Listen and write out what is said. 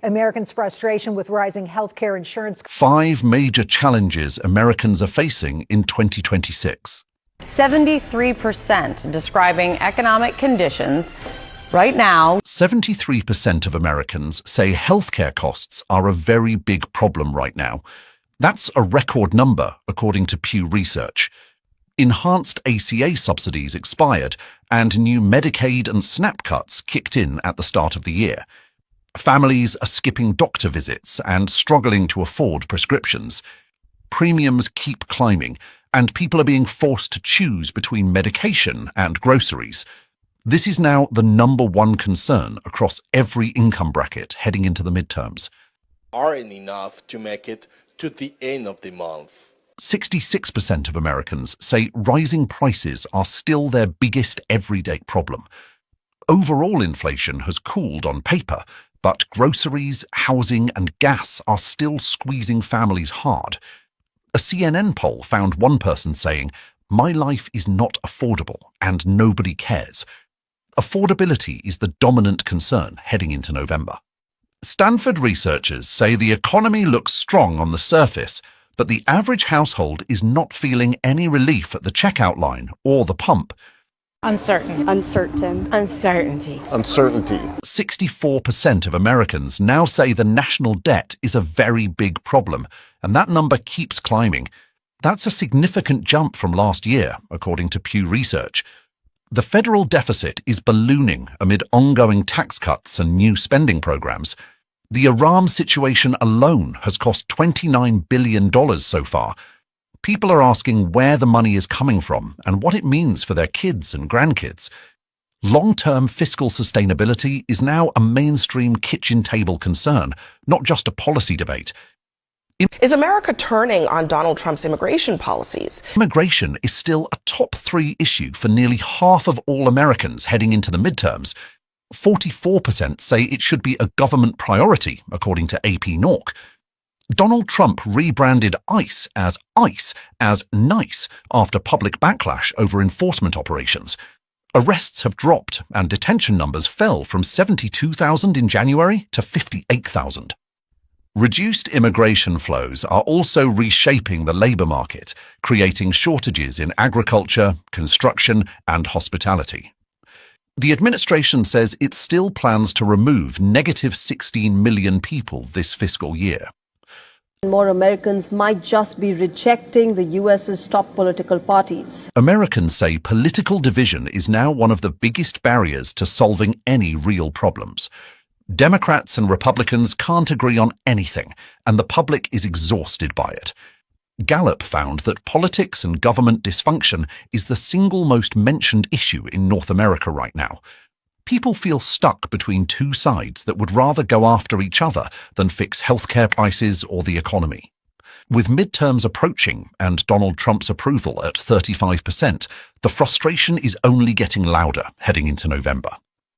Americans' frustration with rising healthcare insurance. 5 major challenges Americans are facing in 2026. 73% describing economic conditions right now. 73% of Americans say healthcare costs are a very big problem right now. That's a record number, according to Pew Research. Enhanced ACA subsidies expired, and new Medicaid and SNAP cuts kicked in at the start of the year. Families are skipping doctor visits and struggling to afford prescriptions. Premiums keep climbing, and people are being forced to choose between medication and groceries. This is now the #1 concern across every income bracket heading into the midterms. Aren't enough to make it to the end of the month. 66% of Americans say rising prices are still their biggest everyday problem. Overall inflation has cooled on paper, but groceries, housing, and gas are still squeezing families hard. A CNN poll found one person saying, "My life is not affordable and nobody cares." Affordability is the dominant concern heading into November. Stanford researchers say the economy looks strong on the surface, but the average household is not feeling any relief at the checkout line or the pump. Uncertainty. 64% of Americans now say the national debt is a very big problem, and that number keeps climbing. That's a significant jump from last year, according to Pew Research. The federal deficit is ballooning amid ongoing tax cuts and new spending programs. The Iran situation alone has cost $29 billion so far. People are asking where the money is coming from and what it means for their kids and grandkids. Long-term fiscal sustainability is now a mainstream kitchen table concern, not just a policy debate. Is America turning on Donald Trump's immigration policies? Immigration is still a top 3 issue for nearly half of all Americans heading into the midterms. 44% say it should be a government priority, according to AP Norc. Donald Trump rebranded ICE as nice after public backlash over enforcement operations. Arrests have dropped and detention numbers fell from 72,000 in January to 58,000. Reduced immigration flows are also reshaping the labour market, creating shortages in agriculture, construction, and hospitality. The administration says it still plans to remove negative 16 million people this fiscal year. More Americans might just be rejecting the U.S.'s top political parties. Americans say political division is now one of the biggest barriers to solving any real problems. Democrats and Republicans can't agree on anything, and the public is exhausted by it. Gallup found that politics and government dysfunction is the single most mentioned issue in North America right now. People feel stuck between two sides that would rather go after each other than fix healthcare prices or the economy. With midterms approaching and Donald Trump's approval at 35%, the frustration is only getting louder heading into November.